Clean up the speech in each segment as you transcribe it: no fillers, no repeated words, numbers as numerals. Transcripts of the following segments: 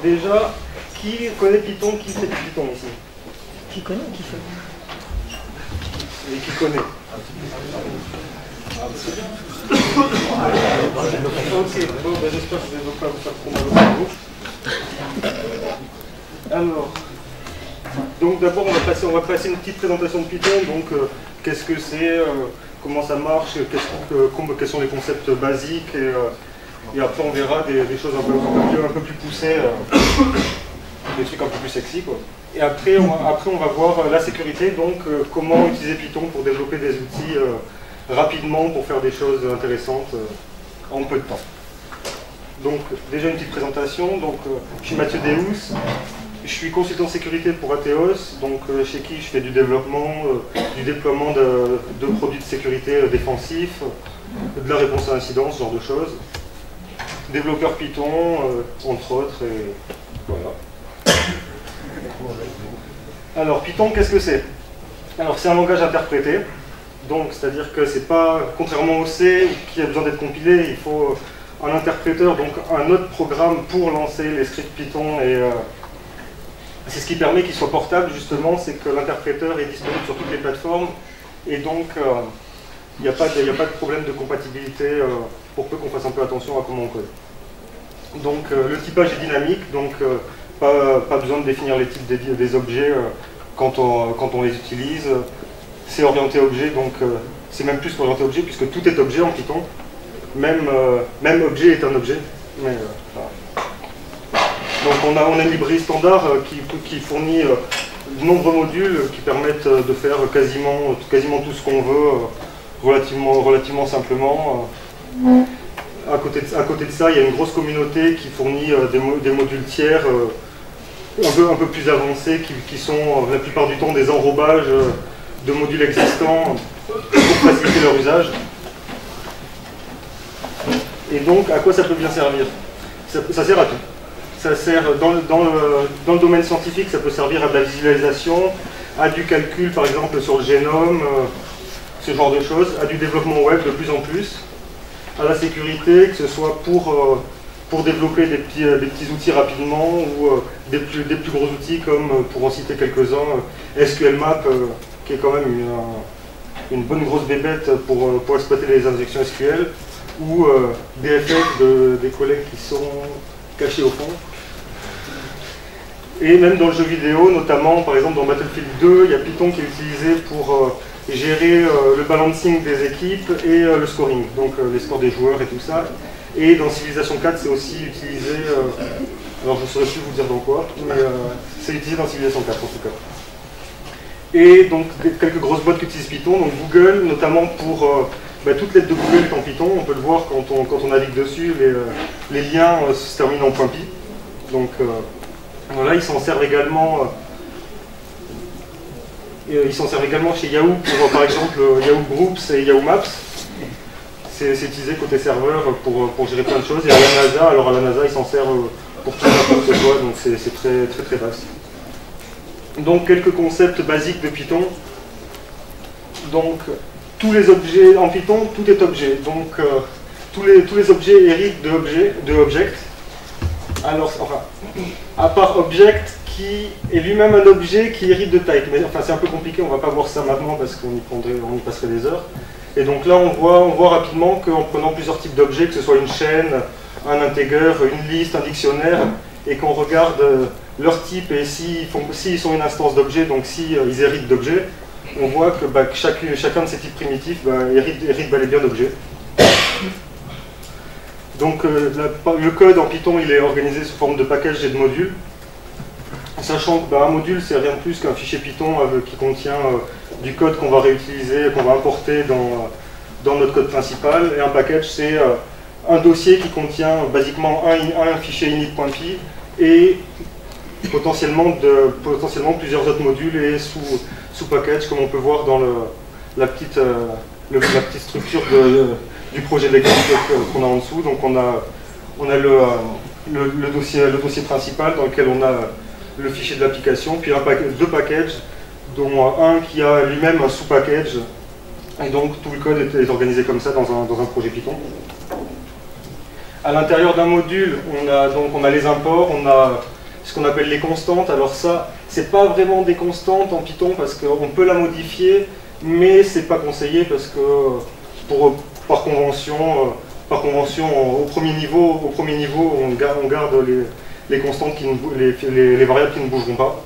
déjà, qui connaît Python, qui fait du Python ici? Qui connaît ou qui fait? Et qui connaît? Ok, bon, ben, j'espère que je ne vais pas vous faire trop mal au cerveau. Alors, donc d'abord on va passer une petite présentation de Python, donc qu'est-ce que c'est, comment ça marche, quels sont les concepts basiques, et après on verra des choses un peu plus poussées, des trucs un peu plus sexy, quoi. Et après on va voir la sécurité, donc comment utiliser Python pour développer des outils rapidement pour faire des choses intéressantes en peu de temps. Donc déjà une petite présentation, donc je suis Mathieu Deus, je suis consultant sécurité pour Atheos, donc chez qui je fais du développement, du déploiement de produits de sécurité défensifs, de la réponse à incidents, ce genre de choses. Développeur Python, entre autres, et voilà. Alors Python, qu'est-ce que c'est? Alors c'est un langage interprété, donc c'est-à-dire que c'est pas, contrairement au C qui a besoin d'être compilé, il faut un interpréteur, donc un autre programme pour lancer les scripts Python, et c'est ce qui permet qu'il soit portable justement, c'est que l'interpréteur est disponible sur toutes les plateformes, et donc il n'y a pas de problème de compatibilité, pour peu qu'on fasse un peu attention à comment on code. Donc le typage est dynamique, donc pas besoin de définir les types des objets quand on les utilise. C'est orienté objet, donc c'est même plus qu'orienté objet, puisque tout est objet en Python. Même objet est un objet. Mais, voilà. Donc on a une librairie standard qui fournit de nombreux modules qui permettent de faire quasiment tout ce qu'on veut relativement simplement. À côté de ça, il y a une grosse communauté qui fournit des modules tiers un peu plus avancés qui sont la plupart du temps des enrobages de modules existants pour faciliter leur usage. Et donc, à quoi ça peut bien servir? Ça sert à tout. Ça sert dans le domaine scientifique, ça peut servir à de la visualisation, à du calcul par exemple sur le génome, ce genre de choses, à du développement web de plus en plus, à la sécurité, que ce soit pour développer des petits outils rapidement, ou des plus gros outils comme, pour en citer quelques-uns, SQLmap, qui est quand même une bonne grosse bébête pour exploiter les injections SQL, ou DFF des collègues qui sont cachés au fond. Et même dans le jeu vidéo, notamment par exemple dans Battlefield 2, il y a Python qui est utilisé pour gérer le balancing des équipes et le scoring, donc les scores des joueurs et tout ça. Et dans Civilization 4, c'est aussi utilisé, alors je ne saurais plus vous dire dans quoi, mais c'est utilisé dans Civilization 4 en tout cas. Et donc quelques grosses boîtes qui utilisent Python, donc Google, notamment pour toute l'aide de Google est en Python, on peut le voir quand on navigue dessus, les liens se terminent en .py. Donc voilà, ils s'en servent également. Chez Yahoo pour par exemple Yahoo Groups et Yahoo Maps. C'est utilisé côté serveur pour gérer plein de choses. Et à la NASA, alors à la NASA ils s'en servent pour tout n'importe quoi, donc c'est très vaste. Donc quelques concepts basiques de Python. Donc tous les objets en Python, tout est objet. Donc tous les objets héritent de object. Alors, enfin, à part object qui est lui-même un objet qui hérite de type. Mais enfin c'est un peu compliqué, on va pas voir ça maintenant parce qu'on y passerait des heures. Et donc là on voit rapidement qu'en prenant plusieurs types d'objets, que ce soit une chaîne, un integer, une liste, un dictionnaire, et qu'on regarde leur type et s'ils sont une instance d'objet, donc s'ils héritent d'objets, on voit que chacun de ces types primitifs hérite bel et bien d'objets. Donc le code en Python il est organisé sous forme de package et de modules, sachant qu'un module c'est rien de plus qu'un fichier Python qui contient du code qu'on va réutiliser, qu'on va importer dans notre code principal, et un package c'est un dossier qui contient basiquement un fichier init.py et potentiellement plusieurs autres modules et sous-package, comme on peut voir dans la petite structure du projet d'exemple qu'on a en dessous. Donc on a le dossier principal dans lequel on a le fichier de l'application, puis deux packages, dont un qui a lui-même un sous-package, et donc tout le code est organisé comme ça dans un projet Python. À l'intérieur d'un module, on a les imports, on a ce qu'on appelle les constantes. Alors ça, c'est pas vraiment des constantes en Python parce qu'on peut la modifier, mais c'est pas conseillé parce que par convention, au premier niveau, on garde les constantes, les variables qui ne bougeront pas.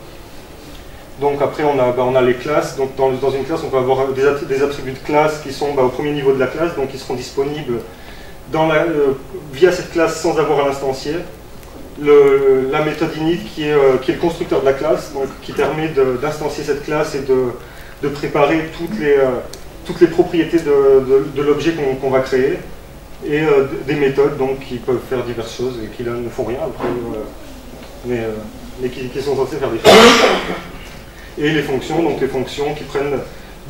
Donc après, on a les classes. Donc dans une classe, on peut avoir des attributs de classe qui sont au premier niveau de la classe, donc qui seront disponibles via cette classe sans avoir à l'instancier. La méthode init qui est le constructeur de la classe, donc qui permet d'instancier cette classe et de préparer toutes les propriétés de l'objet qu'on va créer, et des méthodes donc, qui peuvent faire diverses choses et qui là ne font rien après, mais qui sont censées faire des choses. Et les fonctions qui prennent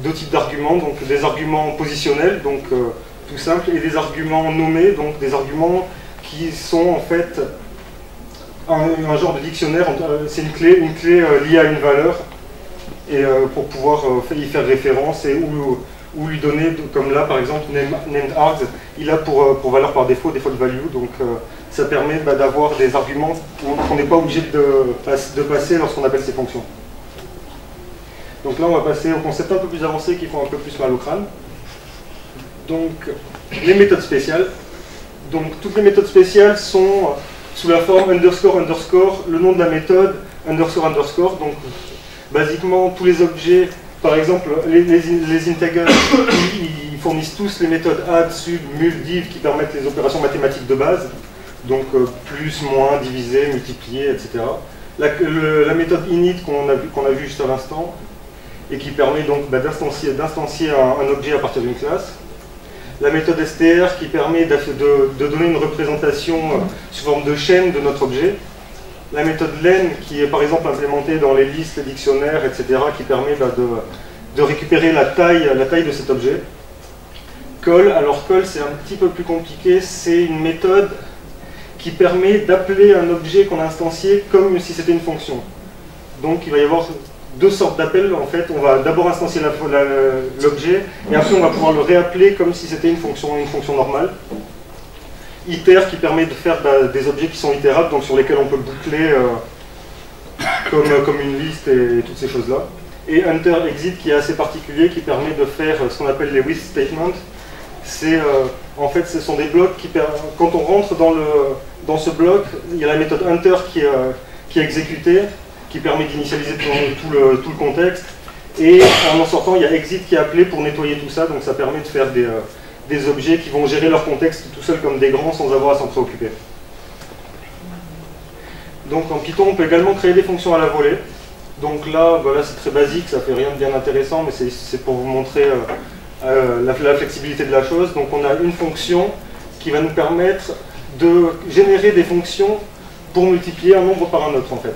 deux types d'arguments, donc des arguments positionnels, donc tout simple, et des arguments nommés, donc des arguments qui sont en fait un genre de dictionnaire. C'est une clé liée à une valeur, et pour pouvoir y faire référence et ou lui donner, comme là par exemple named args, il a pour valeur par défaut default value, donc ça permet d'avoir des arguments qu'on n'est pas obligé de passer lorsqu'on appelle ces fonctions. Donc là on va passer aux concepts un peu plus avancés qui font un peu plus mal au crâne. Donc les méthodes spéciales. Donc toutes les méthodes spéciales sont sous la forme underscore underscore, le nom de la méthode underscore underscore. Donc basiquement tous les objets, par exemple les integers, ils fournissent tous les méthodes add, sub, mul, div qui permettent les opérations mathématiques de base. Donc plus, moins, diviser, multiplier, etc. La méthode init qu'on a vu juste à l'instant, et qui permet donc d'instancier un objet à partir d'une classe. La méthode str qui permet de donner une représentation sous forme de chaîne de notre objet. La méthode len qui est par exemple implémentée dans les listes, les dictionnaires, etc. qui permet de récupérer la taille de cet objet. Call, alors call c'est un petit peu plus compliqué, c'est une méthode qui permet d'appeler un objet qu'on a instancié comme si c'était une fonction. Donc il va y avoir deux sortes d'appels en fait. On va d'abord instancier l'objet et après on va pouvoir le réappeler comme si c'était une fonction normale. Iter qui permet de faire des objets qui sont itérables, donc sur lesquels on peut boucler comme une liste et toutes ces choses-là. Et enter exit qui est assez particulier, qui permet de faire ce qu'on appelle les with statements. En fait, ce sont des blocs qui quand on rentre dans ce bloc, il y a la méthode enter qui est exécutée, qui permet d'initialiser tout le contexte, et en sortant, il y a exit qui est appelé pour nettoyer tout ça, donc ça permet de faire des objets qui vont gérer leur contexte tout seuls comme des grands sans avoir à s'en préoccuper. Donc en Python, on peut également créer des fonctions à la volée. Donc là c'est très basique, ça fait rien de bien intéressant, mais c'est pour vous montrer la flexibilité de la chose. Donc on a une fonction qui va nous permettre de générer des fonctions pour multiplier un nombre par un autre en fait.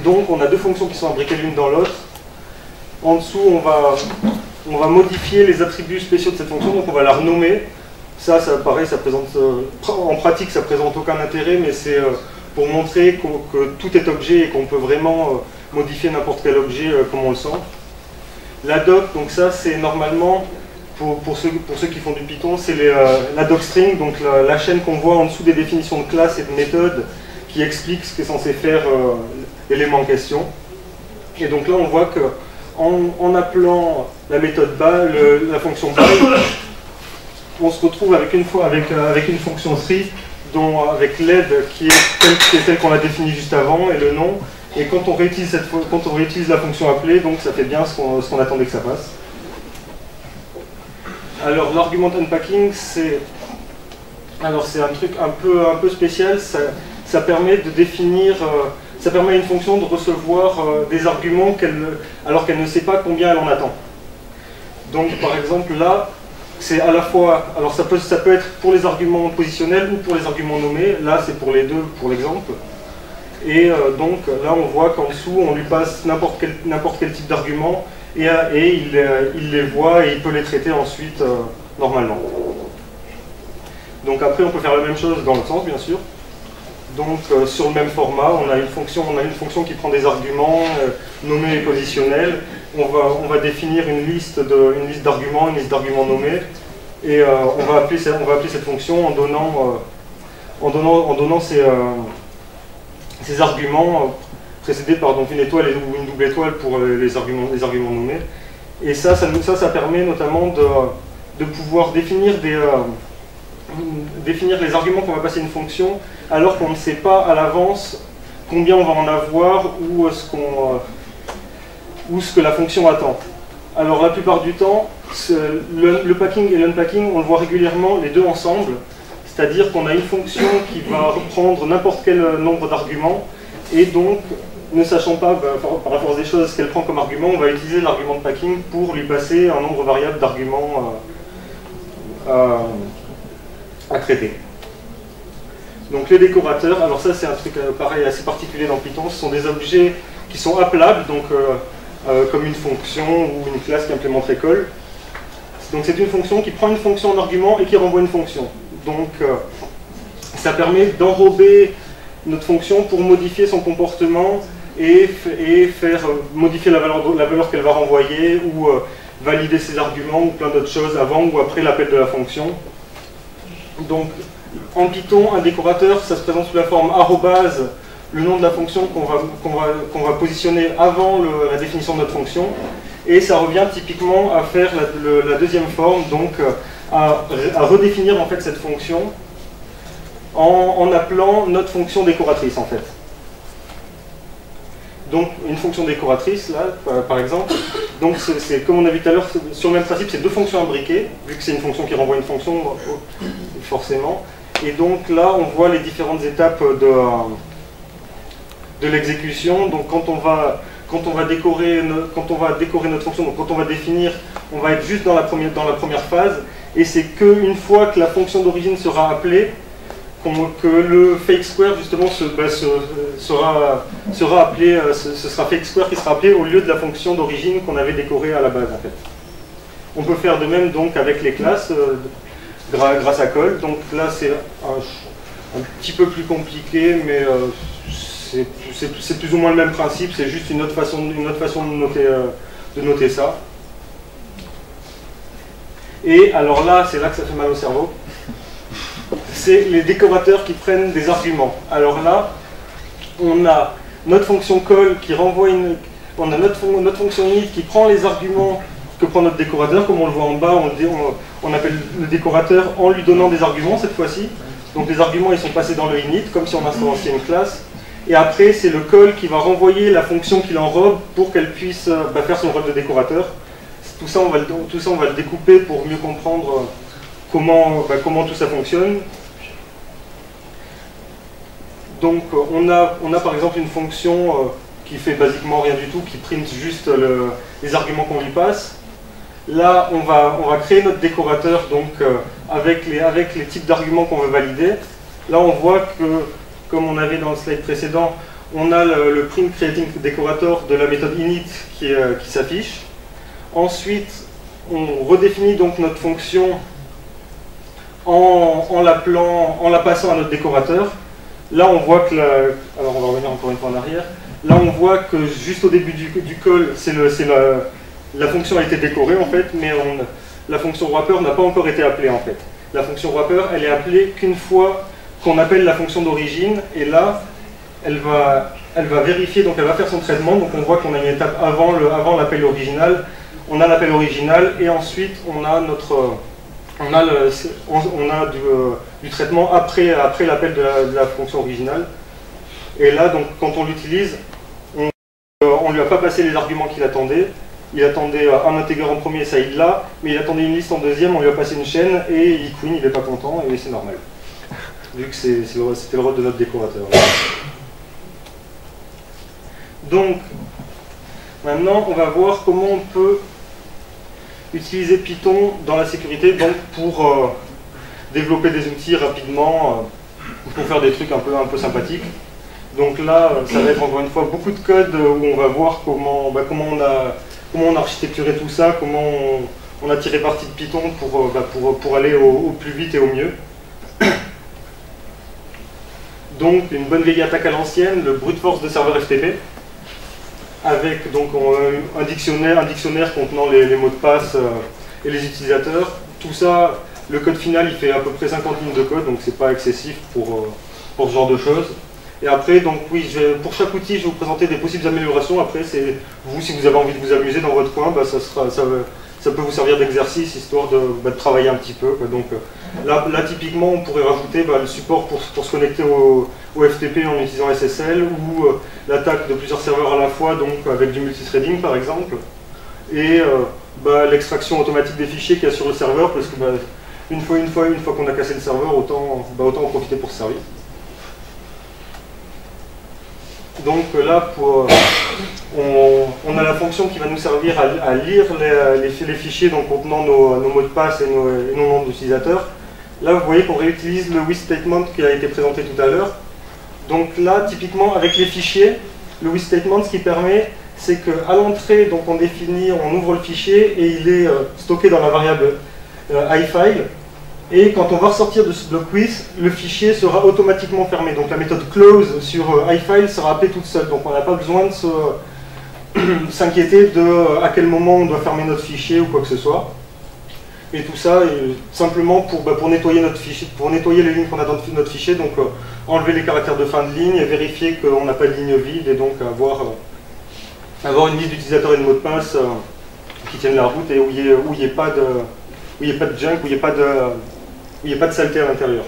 Donc on a deux fonctions qui sont imbriquées l'une dans l'autre. En dessous, on va modifier les attributs spéciaux de cette fonction, donc on va la renommer. Ça pareil, en pratique, ça présente aucun intérêt, mais c'est pour montrer que tout est objet et qu'on peut vraiment modifier n'importe quel objet comme on le sent. La doc, donc ça c'est normalement, pour ceux qui font du Python, c'est la docstring, donc la chaîne qu'on voit en dessous des définitions de classes et de méthodes qui explique ce qu'est censé faire l'élément en question. Et donc là on voit que en appelant la méthode by, la fonction by, on se retrouve avec une fonction tree avec l'aide qui est telle qu'on a définie juste avant et le nom. Et quand on réutilise la fonction appelée, donc ça fait bien ce qu'on attendait que ça fasse. Alors l'argument unpacking, c'est un truc un peu spécial. Ça permet de définir, ça permet à une fonction de recevoir des arguments alors qu'elle ne sait pas combien elle en attend. Donc par exemple là, c'est à la fois, alors ça peut être pour les arguments positionnels ou pour les arguments nommés. Là c'est pour les deux pour l'exemple. Et donc là on voit qu'en dessous on lui passe n'importe quel type d'argument et il les voit et il peut les traiter ensuite normalement. Donc après on peut faire la même chose dans l'autre sens bien sûr. Donc sur le même format, on a une fonction qui prend des arguments nommés et positionnels. On va définir une liste d'arguments, une liste d'arguments nommés, et on va appeler cette fonction en donnant ces arguments précédés par donc une étoile ou une double étoile pour les arguments nommés. Et ça permet notamment de pouvoir définir les arguments qu'on va passer à une fonction, alors qu'on ne sait pas à l'avance combien on va en avoir ou ce que la fonction attend. Alors la plupart du temps, le packing et l'unpacking, on le voit régulièrement les deux ensemble, c'est-à-dire qu'on a une fonction qui va reprendre n'importe quel nombre d'arguments, et donc, ne sachant pas par la force des choses ce qu'elle prend comme argument, on va utiliser l'argument de packing pour lui passer un nombre variable d'arguments à traiter. Donc les décorateurs, alors ça c'est un truc pareil assez particulier dans Python, ce sont des objets qui sont appelables, donc comme une fonction ou une classe qui implémente l'école. Donc c'est une fonction qui prend une fonction en argument et qui renvoie une fonction. Donc ça permet d'enrober notre fonction pour modifier son comportement et faire modifier la valeur qu'elle va renvoyer ou valider ses arguments ou plein d'autres choses avant ou après l'appel de la fonction. Donc en Python, un décorateur, ça se présente sous la forme arrobase, le nom de la fonction qu'on va positionner avant la définition de notre fonction, et ça revient typiquement à faire la deuxième forme, donc à redéfinir en fait cette fonction en appelant notre fonction décoratrice en fait. Donc une fonction décoratrice, là, par exemple, donc c'est comme on a vu tout à l'heure, sur le même principe, c'est deux fonctions imbriquées, vu que c'est une fonction qui renvoie une fonction, forcément. Et donc là, on voit les différentes étapes de l'exécution. Donc quand on va décorer notre fonction, donc quand on va définir, on va être juste dans la première phase, et c'est qu'une fois que la fonction d'origine sera appelée, que le fake square justement sera appelé, ce sera fake square qui sera appelé au lieu de la fonction d'origine qu'on avait décorée à la base en fait. On peut faire de même donc avec les classes grâce à call. Donc là c'est un petit peu plus compliqué, mais c'est plus ou moins le même principe, c'est juste une autre façon de noter ça. Et alors là, c'est là que ça fait mal au cerveau. C'est les décorateurs qui prennent des arguments. Alors là, on a notre fonction call qui renvoie on a notre fonction init qui prend les arguments que prend notre décorateur. Comme on le voit en bas, on appelle le décorateur en lui donnant des arguments cette fois-ci. Donc les arguments ils sont passés dans le init, comme si on instanciait une classe. Et après, c'est le call qui va renvoyer la fonction qu'il enrobe pour qu'elle puisse faire son rôle de décorateur. Tout ça, on va le découper pour mieux comprendre comment tout ça fonctionne. Donc on a par exemple une fonction qui fait basiquement rien du tout, qui print juste les arguments qu'on lui passe. Là, on va créer notre décorateur donc, avec les types d'arguments qu'on veut valider. Là, on voit que, comme on avait dans le slide précédent, on a le print creating decorator de la méthode init qui s'affiche. Ensuite, on redéfinit donc notre fonction en la passant à notre décorateur. Là, on voit que alors on va revenir encore une fois en arrière. Là, on voit que juste au début du call, la fonction a été décorée en fait, mais la fonction wrapper n'a pas encore été appelée en fait. La fonction wrapper, elle est appelée qu'une fois qu'on appelle la fonction d'origine, et là, elle va vérifier, donc elle va faire son traitement. Donc on voit qu'on a une étape avant l'appel original. On a l'appel original et ensuite on a du traitement après l'appel de la fonction originale. Et là, donc, quand on l'utilise, on ne lui a pas passé les arguments qu'il attendait. Il attendait un intégreur en premier, ça il l'a, mais il attendait une liste en deuxième, on lui a passé une chaîne et il queen, il n'est pas content et c'est normal. Vu que c'était le rôle de notre décorateur. Donc, maintenant, on va voir comment on peut utiliser Python dans la sécurité donc pour développer des outils rapidement, pour faire des trucs un peu sympathiques. Donc là, ça va être encore une fois beaucoup de code où on va voir comment on a architecturé tout ça, comment on a tiré parti de Python pour aller au plus vite et au mieux. Donc une bonne vieille attaque à l'ancienne, le brute force de serveur FTP, avec donc un dictionnaire contenant les mots de passe et les utilisateurs. Tout ça, le code final il fait à peu près 50 lignes de code, donc c'est pas excessif pour ce genre de choses. Et après, donc oui, pour chaque outil, je vais vous présenter des possibles améliorations. Après, c'est vous, si vous avez envie de vous amuser dans votre coin, bah, ça peut vous servir d'exercice, histoire de travailler un petit peu, quoi. Donc là, typiquement, on pourrait rajouter le support pour se connecter au FTP en utilisant SSL, ou l'attaque de plusieurs serveurs à la fois, donc avec du multithreading par exemple, et l'extraction automatique des fichiers qu'il y a sur le serveur, parce que une fois qu'on a cassé le serveur, autant en profiter pour se servir. Donc là, on a la fonction qui va nous servir à lire les fichiers donc, contenant nos mots de passe et nos noms d'utilisateurs. Là, vous voyez qu'on réutilise le WithStatement qui a été présenté tout à l'heure. Donc là, typiquement, avec les fichiers, le WithStatement, ce qui permet, c'est qu'à l'entrée, donc on ouvre le fichier et il est stocké dans la variable iFile. Et quand on va ressortir de ce bloc with, le fichier sera automatiquement fermé. Donc la méthode close sur iFile sera appelée toute seule. Donc on n'a pas besoin de s'inquiéter de à quel moment on doit fermer notre fichier ou quoi que ce soit. Et tout ça simplement pour nettoyer notre fichier, pour nettoyer les lignes qu'on a dans notre fichier. Donc enlever les caractères de fin de ligne et vérifier qu'on n'a pas de ligne vide, et donc avoir une liste d'utilisateurs et de mots de passe qui tiennent la route et où il n'y ait pas de junk, où il n'y ait pas de saleté à l'intérieur.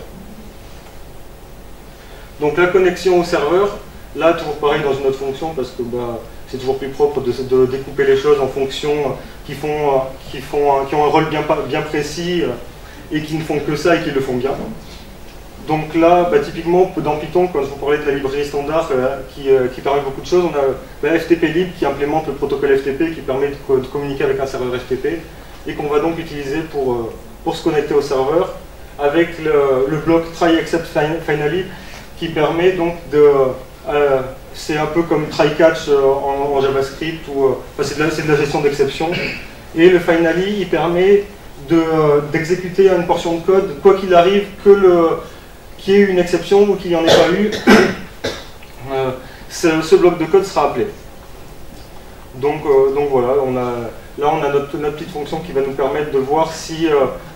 Donc la connexion au serveur, là toujours pareil dans une autre fonction, parce que c'est toujours plus propre de découper les choses en fonctions qui ont un rôle bien précis et qui ne font que ça et qui le font bien. Donc là, typiquement dans Python, quand je vous parlais de la librairie standard qui permet beaucoup de choses, on a FTP-lib qui implémente le protocole FTP qui permet de communiquer avec un serveur FTP et qu'on va donc utiliser pour se connecter au serveur, avec le bloc try except finally qui permet donc c'est un peu comme try catch en JavaScript, c'est de la gestion d'exception. Et le finally, il permet d'exécuter une portion de code, quoi qu'il arrive, qu'il y ait une exception ou qu'il n'y en ait pas eu, ce bloc de code sera appelé. Donc voilà, là on a notre petite fonction qui va nous permettre de voir si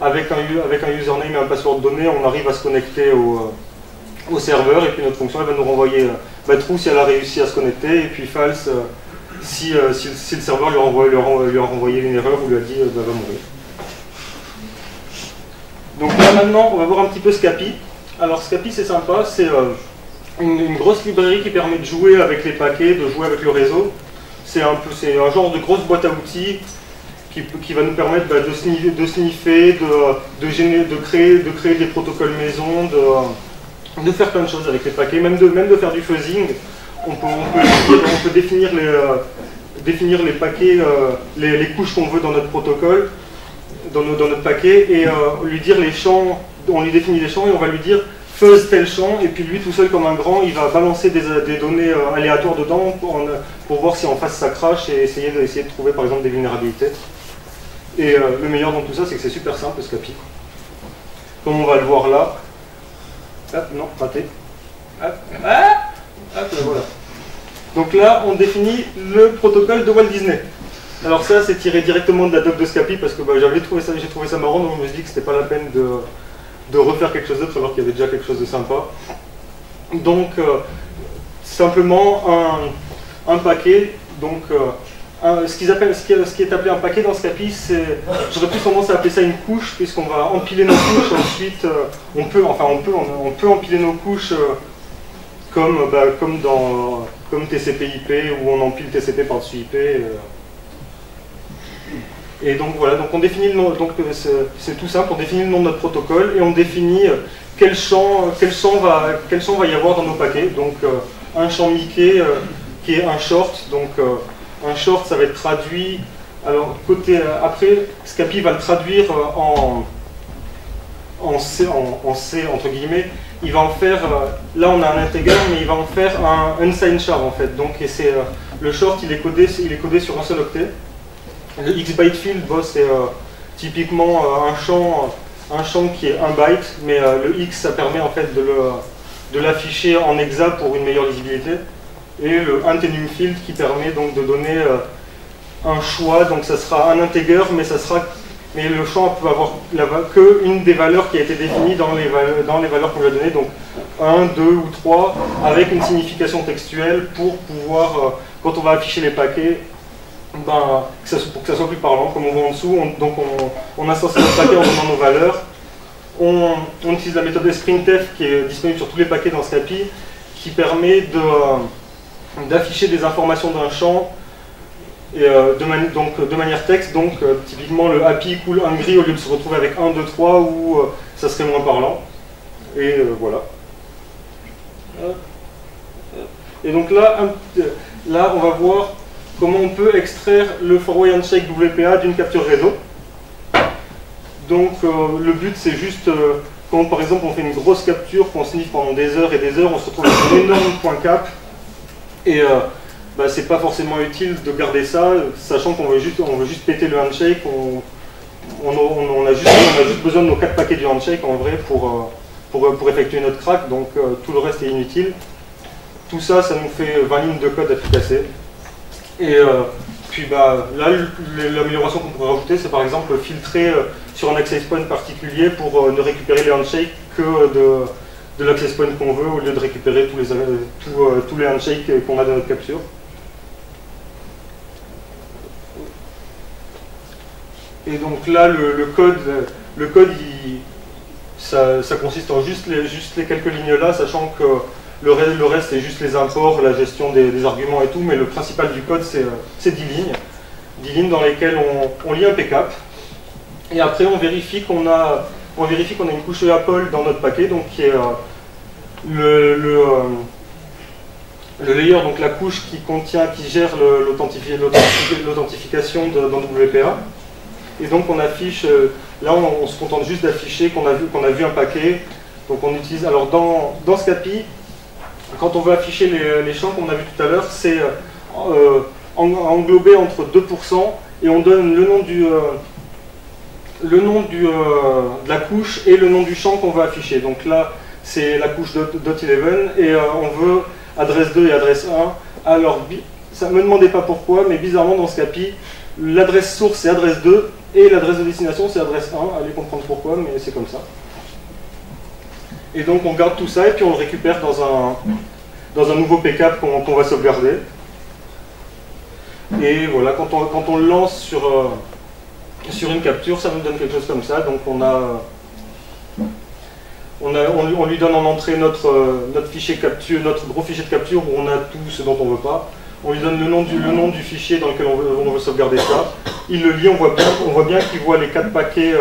avec un username et un password donné, on arrive à se connecter au serveur, et puis notre fonction elle va nous renvoyer true si elle a réussi à se connecter, et puis false si le serveur lui a renvoyé une erreur ou lui a dit va mourir. Donc là maintenant on va voir un petit peu Scapy. Alors Scapy c'est sympa, c'est une grosse librairie qui permet de jouer avec les paquets, de jouer avec le réseau. C'est un genre de grosse boîte à outils qui va nous permettre de sniffer, de créer des protocoles maison, de faire plein de choses avec les paquets, même de faire du fuzzing. On peut définir les paquets, les couches qu'on veut dans notre protocole, dans notre paquet, et lui dire les champs. On lui définit les champs et on va lui dire fuzz tel champ, et puis lui tout seul comme un grand, il va balancer des données aléatoires dedans pour voir si en face ça crache et essayer de trouver par exemple des vulnérabilités. Et le meilleur dans tout ça, c'est que c'est super simple, Scapy. Comme on va le voir là. Hop, non, raté. Hop, hop, voilà. Donc là, on définit le protocole de Walt Disney. Alors ça, c'est tiré directement de la doc de Scapy, parce que j'ai trouvé ça marrant, donc je me suis dit que c'était pas la peine de refaire quelque chose d'autre alors qu'il y avait déjà quelque chose de sympa. Donc simplement un paquet, donc ce qui est appelé un paquet dans Scapy, j'aurais plus tendance à appeler ça une couche, puisqu'on va empiler nos couches. Ensuite on peut empiler nos couches comme TCP/IP, où on empile TCP par-dessus IP. Et donc voilà, donc on définit le nom, donc c'est tout simple, on définit le nom de notre protocole et on définit quel champ va y avoir dans nos paquets. Donc un champ Mickey qui est un short, donc un short ça va être traduit, alors après Scapy va le traduire en C entre guillemets, il va en faire, là on a un integer mais il va en faire un unsigned char en fait, donc le short il est codé sur un seul octet. Le X-byte field, c'est typiquement un champ qui est 1 byte, mais le X ça permet en fait de l'afficher en hexa pour une meilleure lisibilité. Et le enum field qui permet donc de donner un choix, donc ça sera un integer, mais le champ peut avoir qu'une des valeurs qui a été définie dans les valeurs qu'on lui a données. Donc 1, 2 ou 3 avec une signification textuelle pour pouvoir, quand on va afficher les paquets, ben, pour que ça soit plus parlant, comme on voit en dessous. On associe notre paquet en donnant nos valeurs. On utilise la méthode sprintf qui est disponible sur tous les paquets dans Scapy, qui permet d'afficher des informations d'un champ et, de manière texte. Donc typiquement le happy cool hungry, au lieu de se retrouver avec 1, 2, 3 où ça serait moins parlant. Et voilà. Et donc là, on va voir comment on peut extraire le four-way handshake WPA d'une capture réseau. Donc le but c'est juste, quand par exemple on fait une grosse capture, qu'on sniffe pendant des heures et des heures, on se retrouve avec un énorme point cap, et bah, c'est pas forcément utile de garder ça, sachant qu'on veut juste péter le handshake, on a juste besoin de nos 4 paquets du handshake en vrai pour effectuer notre crack, donc tout le reste est inutile. Tout ça, ça nous fait 20 lignes de code à tout casser. Et puis bah, là, l'amélioration qu'on pourrait rajouter, c'est par exemple filtrer sur un access point particulier pour ne récupérer les handshakes que de l'access point qu'on veut, au lieu de récupérer tous les handshakes qu'on a dans notre capture. Et donc là, le code ça consiste en juste les quelques lignes là, sachant que le reste, c'est juste les imports, la gestion des arguments et tout, mais le principal du code, c'est 10 lignes. 10 lignes dans lesquelles on lit un pcap, et après on vérifie qu'on a une couche Apple dans notre paquet, donc qui est le layer, donc la couche qui gère l'authentification dans WPA. Et donc on affiche, là on se contente juste d'afficher qu'on a vu un paquet. Donc on utilise, alors dans Scapy, quand on veut afficher les champs qu'on a vu tout à l'heure, c'est englobé entre 2%, et on donne le nom de la couche et le nom du champ qu'on veut afficher. Donc là, c'est la couche .11, et on veut adresse 2 et adresse 1. Alors, ça ne me demandez pas pourquoi, mais bizarrement dans Scapy, l'adresse source c'est adresse 2, et l'adresse de destination c'est adresse 1. Allez comprendre pourquoi, mais c'est comme ça. Et donc on garde tout ça et puis on le récupère dans un nouveau pcap qu'on va sauvegarder. Et voilà, quand on le lance sur une capture, ça nous donne quelque chose comme ça. Donc on lui donne en entrée notre fichier capture, notre gros fichier de capture où on a tout ce dont on veut pas. On lui donne le nom du fichier dans lequel on veut sauvegarder ça. Il le lit, on voit bien qu'il voit les 4 paquets.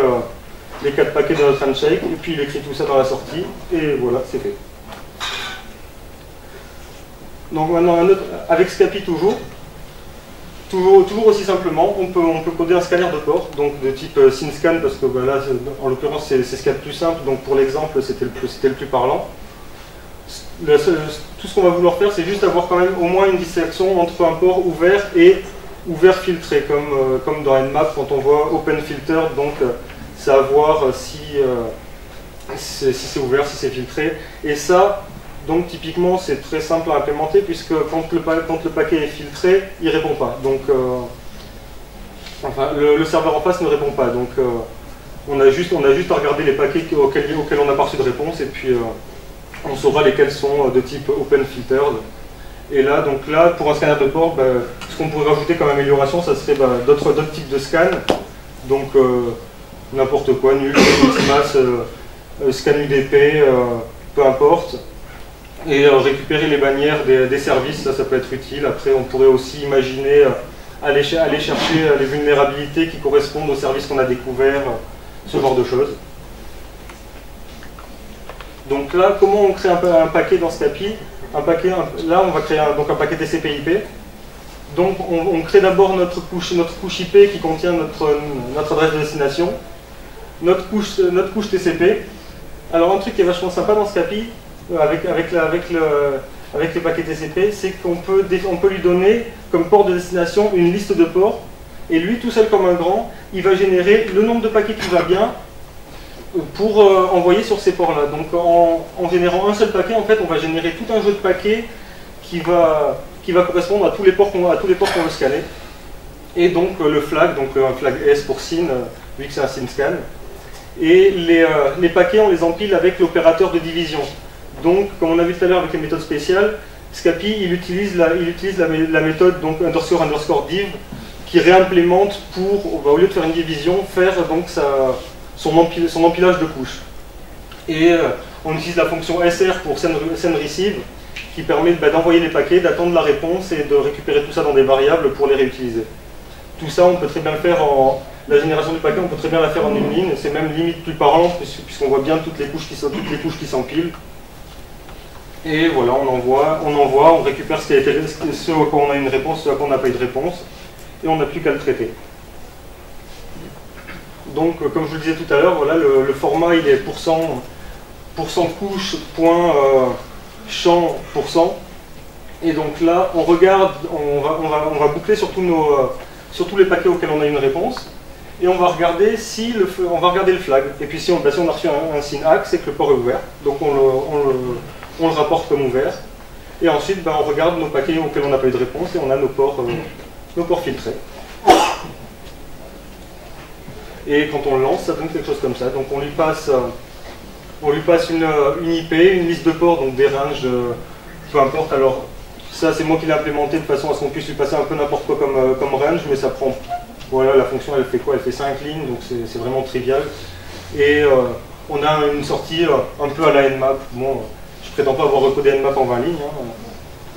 Les 4 paquets de notre handshake, et puis il écrit tout ça dans la sortie, et voilà, c'est fait. Donc maintenant, avec Scapy toujours aussi simplement, on peut coder un scanner de port, donc de type SynScan, parce que bah, là, en l'occurrence, c'est ce qu'il y a de plus simple, donc pour l'exemple, c'était le plus parlant. Tout ce qu'on va vouloir faire, c'est juste avoir quand même au moins une distinction entre un port ouvert et ouvert filtré, comme dans Nmap, quand on voit Open Filter, donc savoir si c'est ouvert, si c'est filtré. Et ça, donc typiquement, c'est très simple à implémenter, puisque quand le paquet est filtré, il ne répond pas. Donc, enfin, le serveur en face ne répond pas. Donc, on a juste à regarder les paquets auxquels on n'a pas reçu de réponse, et puis on saura lesquels sont de type Open Filtered. Et là, pour un scanner de port, bah, ce qu'on pourrait rajouter comme amélioration, ça serait bah, d'autres types de scans. Donc, n'importe quoi, nul, mass, scan UDP, peu importe. Et récupérer les bannières des services, ça peut être utile. Après, on pourrait aussi imaginer aller chercher les vulnérabilités qui correspondent aux services qu'on a découverts, ce genre de choses. Donc là, comment on crée un paquet dans Scapy? Là, on va créer un paquet TCP/IP. Donc, on crée d'abord notre couche IP qui contient notre adresse de destination, notre couche TCP. Alors, un truc qui est vachement sympa dans Scapy, avec les paquets TCP, c'est qu'on peut lui donner comme port de destination une liste de ports, et lui, tout seul comme un grand, il va générer le nombre de paquets qui va bien pour envoyer sur ces ports-là. Donc, en générant un seul paquet, en fait, on va générer tout un jeu de paquets qui va correspondre à tous les ports qu'on veut scanner. Et donc le flag, donc un flag S pour SYN, vu que c'est un SYN scan. Et les paquets, on les empile avec l'opérateur de division. Donc, comme on a vu tout à l'heure avec les méthodes spéciales, Scapy, il utilise la méthode donc underscore div qui réimplémente pour, au lieu de faire une division, faire donc son empilage de couches. Et on utilise la fonction SR pour send receive qui permet d'envoyer les paquets, d'attendre la réponse et de récupérer tout ça dans des variables pour les réutiliser. Tout ça, on peut très bien le faire la génération du paquet, on peut très bien la faire en une ligne, c'est même limite plus parlant puisqu'on voit bien toutes les couches qui s'empilent. Et voilà, on récupère ce à quoi on a une réponse, ce à quoi on n'a pas eu de réponse, et on n'a plus qu'à le traiter. Donc, comme je vous le disais tout à l'heure, voilà, le format il est pourcent couche, point champ, %. Et donc là, on regarde, on va boucler sur tous les paquets auxquels on a une réponse, et on va regarder le flag. Et puis si on a reçu un signe ACK, c'est que le port est ouvert, donc on le rapporte comme ouvert. Et ensuite, on regarde nos paquets auxquels on n'a pas eu de réponse, et on a nos ports filtrés. Et quand on le lance, ça donne quelque chose comme ça. Donc on lui passe une IP, une liste de ports, donc des ranges, peu importe. Alors ça, c'est moi qui l'ai implémenté de façon à ce qu'on puisse lui passer un peu n'importe quoi comme range, mais ça prend... Voilà, la fonction, elle fait quoi? Elle fait 5 lignes, donc c'est vraiment trivial. Et on a une sortie un peu à la Nmap. Bon, je prétends pas avoir recodé Nmap en 20 lignes, hein,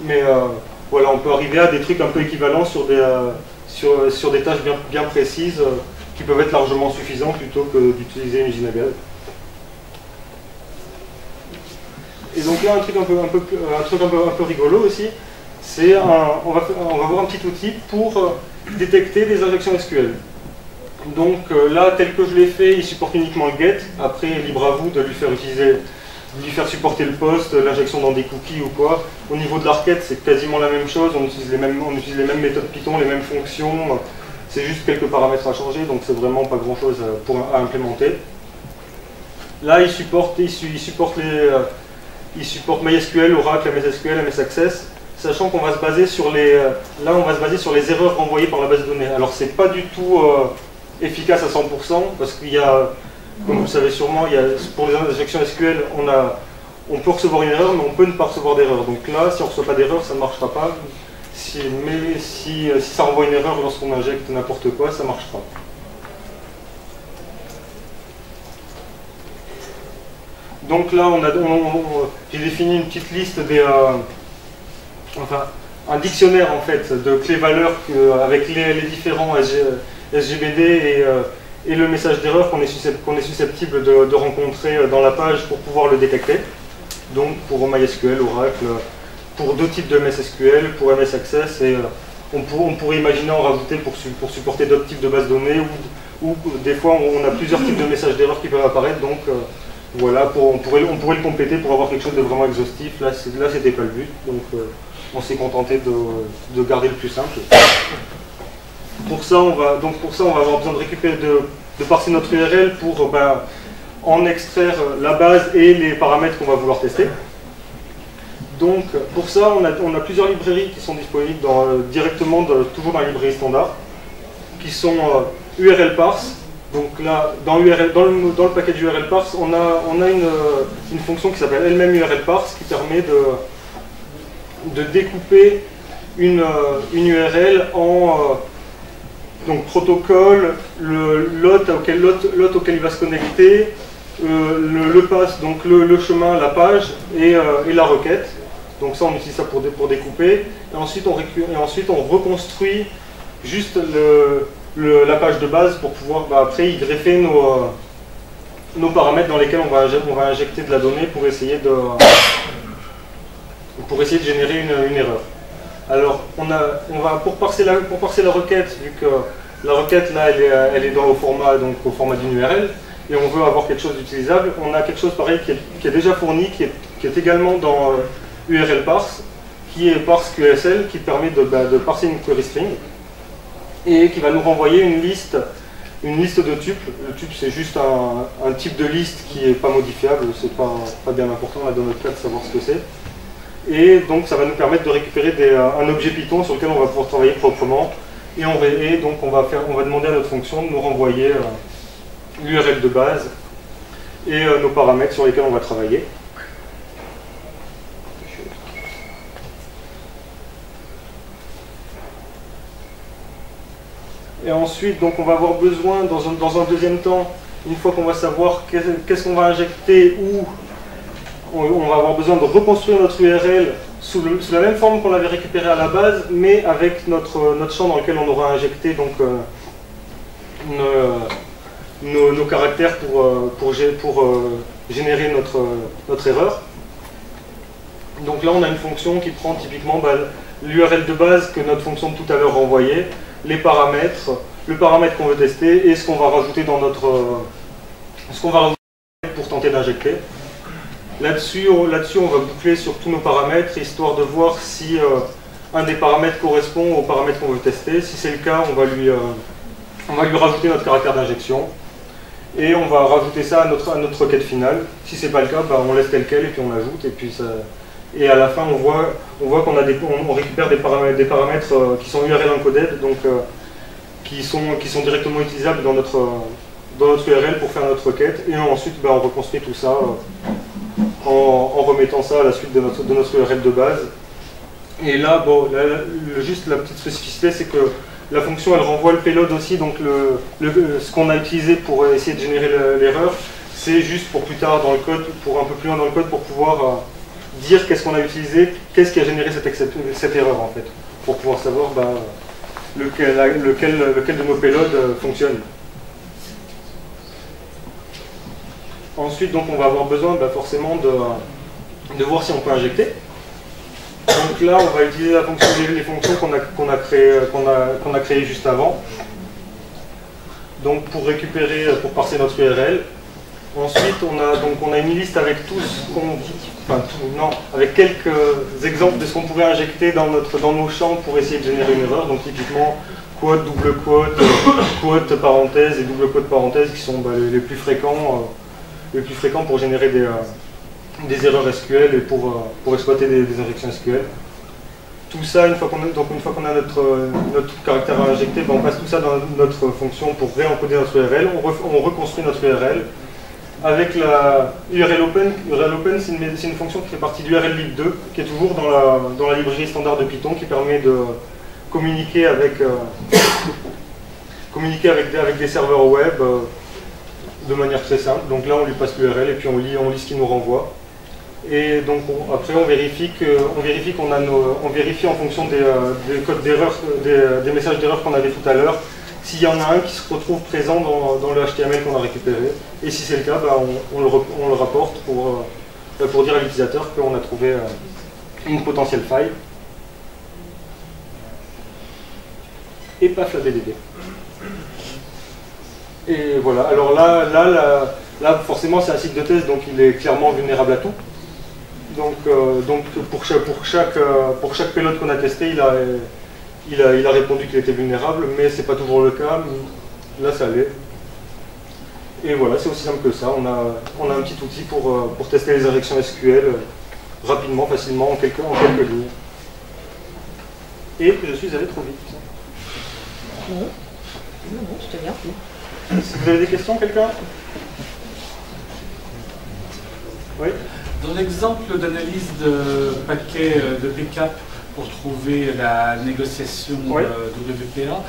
mais voilà, on peut arriver à des trucs un peu équivalents sur des tâches bien précises qui peuvent être largement suffisants plutôt que d'utiliser une usine à gaz. Et donc là, un truc un peu rigolo aussi, c'est on va voir un petit outil pour détecter des injections SQL. Donc là, tel que je l'ai fait, il supporte uniquement le get. Après, libre à vous de lui faire supporter le post, l'injection dans des cookies ou quoi. Au niveau de la requête, c'est quasiment la même chose. On utilise les mêmes méthodes Python, les mêmes fonctions. C'est juste quelques paramètres à changer, donc c'est vraiment pas grand chose à implémenter. Là, il supporte MySQL, Oracle, MS SQL, MS Access, sachant qu'on va se baser sur les erreurs renvoyées par la base de données. Alors c'est pas du tout efficace à 100% parce qu'il y a, comme vous le savez sûrement, pour les injections SQL, on peut recevoir une erreur, mais on peut ne pas recevoir d'erreur. Donc là, si on ne reçoit pas d'erreur, ça ne marchera pas. Mais si ça renvoie une erreur lorsqu'on injecte n'importe quoi, ça ne marche pas. Donc là, j'ai défini une petite liste un dictionnaire en fait de clés-valeurs avec les différents SGBD et le message d'erreur qu'on est susceptible de rencontrer dans la page pour pouvoir le détecter. Donc pour MySQL, Oracle, pour deux types de MS SQL, pour MS Access, et on pourrait imaginer en rajouter pour supporter d'autres types de bases de données, ou des fois on a plusieurs types de messages d'erreur qui peuvent apparaître, donc voilà, on pourrait le compléter pour avoir quelque chose de vraiment exhaustif. Là c'était pas le but, donc on s'est contenté de garder le plus simple. Pour ça, on va avoir besoin de parser notre URL pour en extraire la base et les paramètres qu'on va vouloir tester. Donc pour ça, on a plusieurs librairies qui sont disponibles directement toujours dans la librairie standard, qui sont URL parse. Donc là, dans le paquet URL parse, on a une fonction qui s'appelle elle-même URL parse qui permet de découper une URL en donc protocole, l'hôte auquel il va se connecter, le pass, donc le chemin, la page et la requête. Donc ça, on utilise ça pour découper. Et ensuite, on reconstruit juste la page de base pour pouvoir après y greffer nos paramètres dans lesquels on va injecter de la donnée pour essayer de générer une erreur. Alors, pour parser la requête, vu que la requête là, elle est au format d'une URL, et on veut avoir quelque chose d'utilisable, on a quelque chose pareil qui est déjà fourni, qui est également dans URL parse, qui est parse QSL, qui permet de parser une query string, et qui va nous renvoyer une liste de tuples. Le tuple, c'est juste un type de liste qui n'est pas modifiable, c'est pas bien important là, dans notre cas de savoir ce que c'est. Et donc ça va nous permettre de récupérer un objet Python sur lequel on va pouvoir travailler proprement. Et donc on va demander à notre fonction de nous renvoyer l'URL de base et nos paramètres sur lesquels on va travailler. Et ensuite, donc, on va avoir besoin, dans un deuxième temps, une fois qu'on va savoir qu'est-ce qu'on va injecter, où on va avoir besoin de reconstruire notre URL sous la même forme qu'on l'avait récupérée à la base, mais avec notre champ dans lequel on aura injecté donc, nos caractères pour générer notre erreur. Donc là, on a une fonction qui prend typiquement l'URL de base que notre fonction de tout à l'heure renvoyait, les paramètres, le paramètre qu'on veut tester et ce qu'on va rajouter dans pour tenter d'injecter. Là-dessus, on va boucler sur tous nos paramètres, histoire de voir si un des paramètres correspond au paramètre qu'on veut tester. Si c'est le cas, on va lui rajouter notre caractère d'injection. Et on va rajouter ça à notre requête finale. Si c'est pas le cas, on laisse tel quel et puis on ajoute. Et à la fin, on voit qu'on récupère des paramètres qui sont URL encoded, donc qui sont directement utilisables dans notre URL pour faire notre requête. Et ensuite, on reconstruit tout ça en remettant ça à la suite de notre URL de base. Et là, juste la petite spécificité, c'est que la fonction, elle renvoie le payload aussi, donc ce qu'on a utilisé pour essayer de générer l'erreur, c'est juste pour plus tard dans le code, pour un peu plus loin dans le code, pour pouvoir dire qu'est-ce qu'on a utilisé, qu'est-ce qui a généré cette erreur en fait, pour pouvoir savoir lequel de nos payloads fonctionne. Ensuite, donc, on va avoir besoin forcément de voir si on peut injecter. Donc là, on va utiliser les fonctions qu'on a créées juste avant. Donc pour parser notre URL. Ensuite, on a une liste avec avec quelques exemples de ce qu'on pourrait injecter dans nos champs pour essayer de générer une erreur. Donc typiquement, quote, double quote, quote, parenthèse et double quote, parenthèse qui sont les plus fréquents pour générer des erreurs SQL et pour exploiter des injections SQL. Tout ça, une fois qu'on a notre caractère à injecter, on passe tout ça dans notre fonction pour réencoder notre URL. On reconstruit notre URL avec la URL open. URL open, c'est une fonction qui fait partie du URL lib 2, qui est toujours dans la librairie standard de Python, qui permet de communiquer avec des serveurs web de manière très simple. Donc là, on lui passe l'URL et puis on lit ce qu'il nous renvoie. Et donc après, on vérifie en fonction des codes d'erreur, des messages d'erreur qu'on avait tout à l'heure, s'il y en a un qui se retrouve présent dans le HTML qu'on a récupéré. Et si c'est le cas, on le rapporte pour dire à l'utilisateur qu'on a trouvé une potentielle faille. Et paf, la DDD. Et voilà, alors là forcément c'est un site de test, donc il est clairement vulnérable à tout. Donc pour chaque payload qu'on a testé, il a répondu qu'il était vulnérable, mais c'est pas toujours le cas. Là ça l'est. Et voilà, c'est aussi simple que ça. On a un petit outil pour tester les injections SQL rapidement, facilement, en quelques lignes. Et je suis allé trop vite. Non, je te viens. Si vous avez des questions, quelqu'un? Oui. Dans l'exemple d'analyse de paquet de backup pour trouver la négociation oui. de WPA,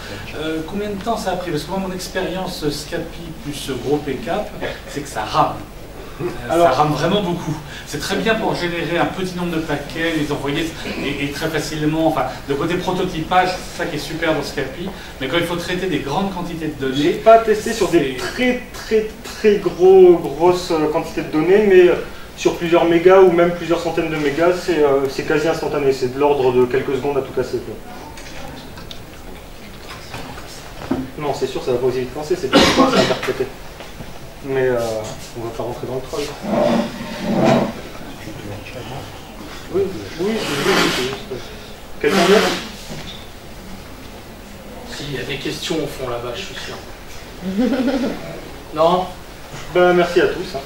combien de temps ça a pris? Parce que moi, mon expérience Scapy plus gros backup, c'est que ça rame. Ça rame vraiment beaucoup. C'est très bien pour générer un petit nombre de paquets, les envoyer et très facilement. Enfin, le côté prototypage, c'est ça qui est super dans Scapy. Mais quand il faut traiter des grandes quantités de données, j'ai pas testé sur des très grosses quantités de données, mais sur plusieurs mégas ou même plusieurs centaines de mégas, c'est quasi instantané. C'est de l'ordre de quelques secondes à tout casser. Non, c'est sûr, ça va pas aussi vite penser, c'est bien à interpréter. Mais on va pas rentrer dans le troll. Oui, c'est juste. Quelqu'un d'autre? S'il y a des questions au fond là-bas, je suis sûr. Non? Ben, merci à tous.